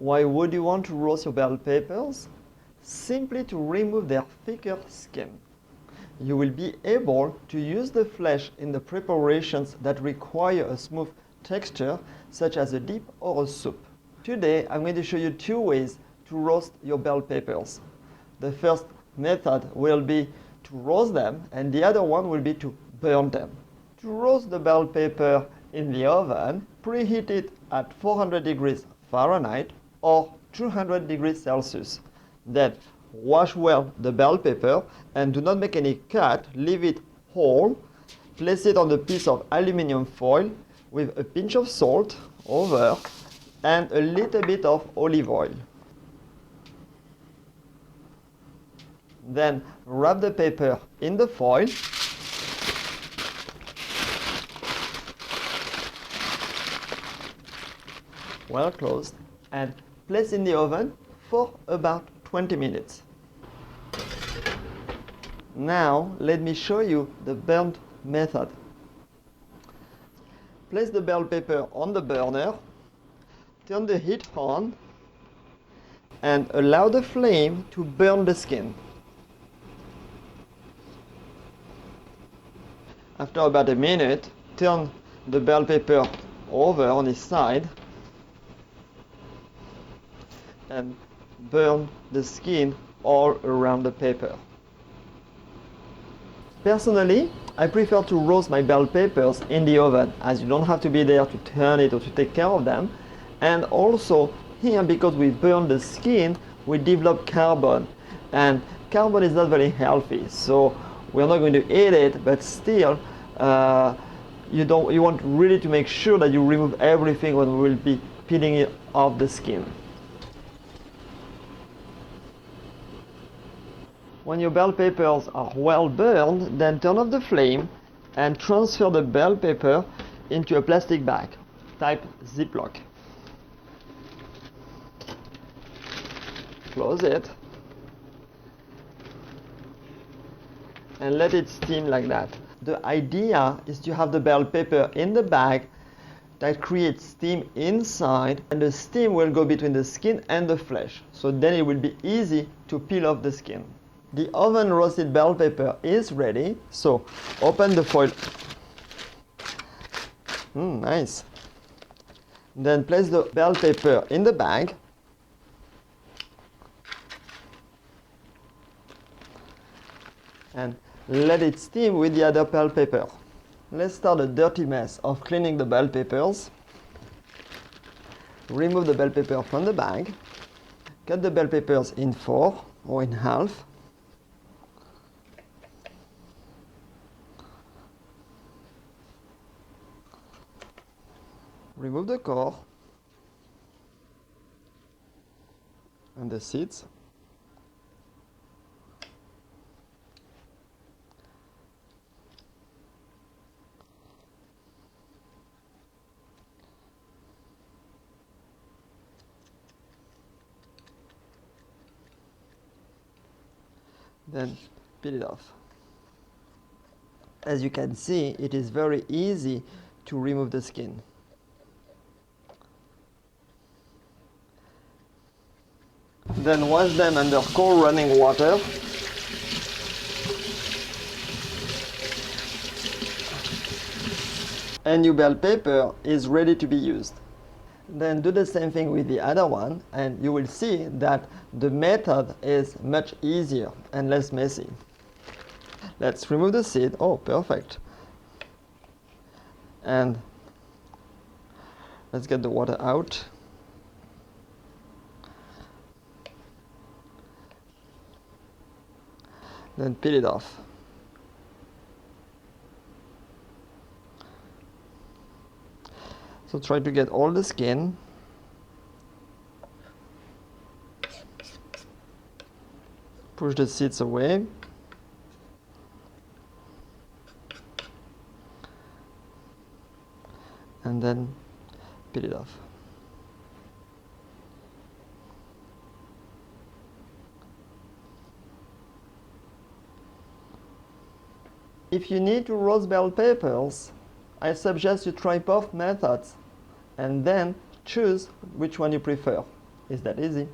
Why would you want to roast your bell peppers? Simply to remove their thicker skin. You will be able to use the flesh in the preparations that require a smooth texture, such as a dip or a soup. Today, I'm going to show you two ways to roast your bell peppers. The first method will be to roast them, and the other one will be to burn them. To roast the bell pepper in the oven, preheat it at 400 degrees Fahrenheit or 200 degrees Celsius. Then wash well the bell pepper and do not make any cut. Leave it whole. Place it on a piece of aluminum foil with a pinch of salt over and a little bit of olive oil. Then wrap the pepper in the foil. Well closed, and place in the oven for about 20 minutes. Now let me show you the burnt method. Place the bell pepper on the burner, turn the heat on, and allow the flame to burn the skin. After about a minute, turn the bell pepper over on its side and burn the skin all around the pepper. Personally, I prefer to roast my bell peppers in the oven, as you don't have to be there to turn it or to take care of them. And also here, because we burn the skin, we develop carbon, and carbon is not very healthy, so we're not going to eat it, but still you want really to make sure that you remove everything when we will be peeling it off the skin. When your bell peppers are well burned, then turn off the flame and transfer the bell pepper into a plastic bag, type Ziploc. Close it and let it steam like that. The idea is to have the bell pepper in the bag that creates steam inside, and the steam will go between the skin and the flesh, so then it will be easy to peel off the skin. The oven roasted bell pepper is ready, so open the foil. Nice. Then place the bell pepper in the bag. And let it steam with the other bell pepper. Let's start a dirty mess of cleaning the bell peppers. Remove the bell pepper from the bag. Cut the bell peppers in 4 or in half. Remove the core and the seeds. Then peel it off. As you can see, it is very easy to remove the skin. Then wash them under cold running water. And your bell pepper is ready to be used. Then do the same thing with the other one, and you will see that the method is much easier and less messy. Let's remove the seed. Oh, perfect. And let's get the water out. Then peel it off. So try to get all the skin. Push the seeds away. And then peel it off. If you need to roast bell peppers, I suggest you try both methods and then choose which one you prefer. Is that easy?